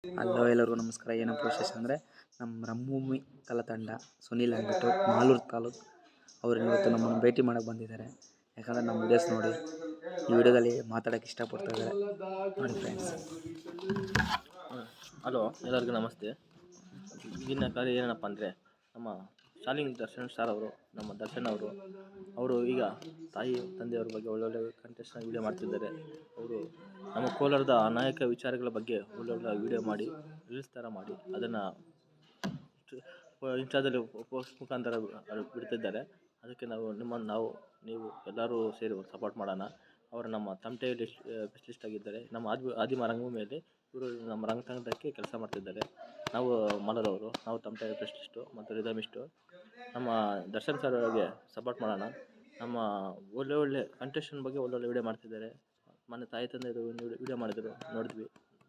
Hello ಎಲ್ಲರಿಗೂ ನಮಸ್ಕಾರ. ಏನಪ್ಪ ವಿಶೇಷ ಅಂದರೆ ನಮ್ಮ ರಂಭೂಮಿ ಕಲಾ ತಂಡ ಸುನೀಲ್ ಅಂದ್ಬಿಟ್ಟು ಮಾಲೂರು ತಾಲೂಕು ಅವರು ಇವತ್ತು ನಮ್ಮನ್ನು ಭೇಟಿ ಮಾಡೋಕ್ಕೆ ಬಂದಿದ್ದಾರೆ. ಯಾಕಂದರೆ ನಮ್ಮ ವಿಡಿಯೋಸ್ ನೋಡಿ ಈ ವಿಡಿಯೋದಲ್ಲಿ ಮಾತಾಡೋಕ್ಕೆ ಇಷ್ಟಪಡ್ತಾ ಇದ್ದಾರೆ ನೋಡಿ ಫ್ರೆಂಡ್ಸ್. ಹಲೋ ಎಲ್ಲರಿಗೂ ನಮಸ್ತೆ. ಈಗಿನ ಕಾರ್ಯ ಏನಪ್ಪ ಅಂದರೆ ನಮ್ಮ ಶಾಲಿಂಗ್ ದರ್ಶನ್ ಸರ್ ಅವರು, ನಮ್ಮ ದರ್ಶನ್ ಅವರು ಈಗ ತಾಯಿ ತಂದೆಯವ್ರ ಬಗ್ಗೆ ಒಳ್ಳೊಳ್ಳೆ ಕಂಟೆಸ್ಟ್ನ ವೀಡಿಯೋ ಮಾಡ್ತಿದ್ದಾರೆ. ಅವರು ನಮ್ಮ ಕೋಲಾರದ ಅನೇಕ ವಿಚಾರಗಳ ಬಗ್ಗೆ ಒಳ್ಳೊಳ್ಳೆ ವೀಡಿಯೋ ಮಾಡಿ ರೀಲ್ಸ್ ಥರ ಮಾಡಿ ಅದನ್ನು ಇನ್ಸ್ಟಾದಲ್ಲಿ ಪೋಸ್ಟ್ ಮುಖಾಂತರ ಬಿಡ್ತಿದ್ದಾರೆ. ಅದಕ್ಕೆ ನೀವು ಎಲ್ಲರೂ ಸೇರಿ ಸಪೋರ್ಟ್ ಮಾಡೋಣ. ಅವರು ನಮ್ಮ ತಮಟೆ ಸ್ಪೆಷಲಿಸ್ಟ್ ಆಗಿದ್ದಾರೆ. ನಮ್ಮ ಆದಿಮ ರಂಗಭೂಮಿಯಲ್ಲಿ ಇವರು ನಮ್ಮ ರಂಗತಂಡಕ್ಕೆ ಕೆಲಸ ಮಾಡ್ತಿದ್ದಾರೆ. ನಾವು ಮಲದವರು, ನಾವು ತಮಟೆ ಸ್ಪೆಷಲಿಸ್ಟು ಮತ್ತು ರಿದಮಿಸ್ಟು. ನಮ್ಮ ದರ್ಶನ್ ಸರ್ ಅವರಿಗೆ ಸಪೋರ್ಟ್ ಮಾಡೋಣ. ನಮ್ಮ ಒಳ್ಳೆ ಕಂಟೆಸ್ಟನ್ ಬಗ್ಗೆ ಒಳ್ಳೊಳ್ಳೆ ವೀಡಿಯೋ ಮಾಡ್ತಿದ್ದಾರೆ. ಮೊನ್ನೆ ತಾಯಿ ತಂದೆ ವೀಡಿಯೋ ಮಾಡಿದ್ರು, ನೋಡಿದ್ವಿ.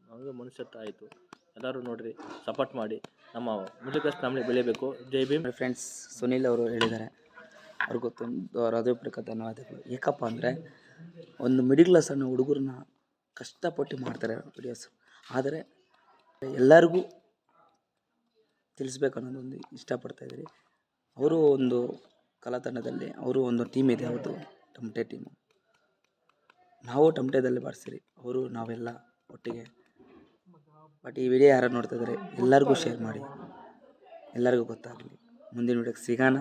ನಮಗೆ ಮನುಷ್ಯತ್ವ ಆಯಿತು. ಎಲ್ಲರೂ ನೋಡಿರಿ, ಸಪೋರ್ಟ್ ಮಾಡಿ. ನಮ್ಮ ಮಿಡಲ್ ಕ್ಲಾಸ್ ಫ್ಯಾಮಿಲಿ ಬೆಳಿಬೇಕು. ಜೈ ಭೀಮ್. ಫ್ರೆಂಡ್ಸ್, ಸುನೀಲ್ ಅವರು ಹೇಳಿದ್ದಾರೆ, ಅವ್ರಿಗೊತ್ತೊಂದು ಹೃದಯಪೂರ್ವಕ ಧನ್ಯವಾದಗಳು. ಏಕಪ್ಪ ಅಂದರೆ ಒಂದು ಮಿಡಲ್ ಕ್ಲಾಸ್ ಅನ್ನೋ ಹುಡುಗರನ್ನ ಕಷ್ಟಪಟ್ಟು ಮಾಡ್ತಾರೆ ವಿಡಿಯೋಸ್. ಆದರೆ ಎಲ್ಲರಿಗೂ ತಿಳಿಸ್ಬೇಕು ಅನ್ನೋದೊಂದು ಇಷ್ಟಪಡ್ತಾಯಿದ್ದೀರಿ. ಅವರು ಒಂದು ಕಲಾ ತಂಡದಲ್ಲಿ ಅವರು ಒಂದು ಟೀಮ್ ಇದೆ, ಅವ್ರದ್ದು ಟಮಟೆ ಟೀಮು. ನಾವು ಟಮಟೆದಲ್ಲಿ ಬಾರಿಸಿರಿ, ಅವರು ನಾವೆಲ್ಲ ಒಟ್ಟಿಗೆ. ಬಟ್ ಈ ವಿಡಿಯೋ ಯಾರು ನೋಡ್ತಾಯಿದ್ದಾರೆ ಎಲ್ಲರಿಗೂ ಶೇರ್ ಮಾಡಿ, ಎಲ್ಲರಿಗೂ ಗೊತ್ತಾಗಲಿ. ಮುಂದಿನ ವಿಡಿಯೋಕ್ಕೆ ಸಿಗೋಣ.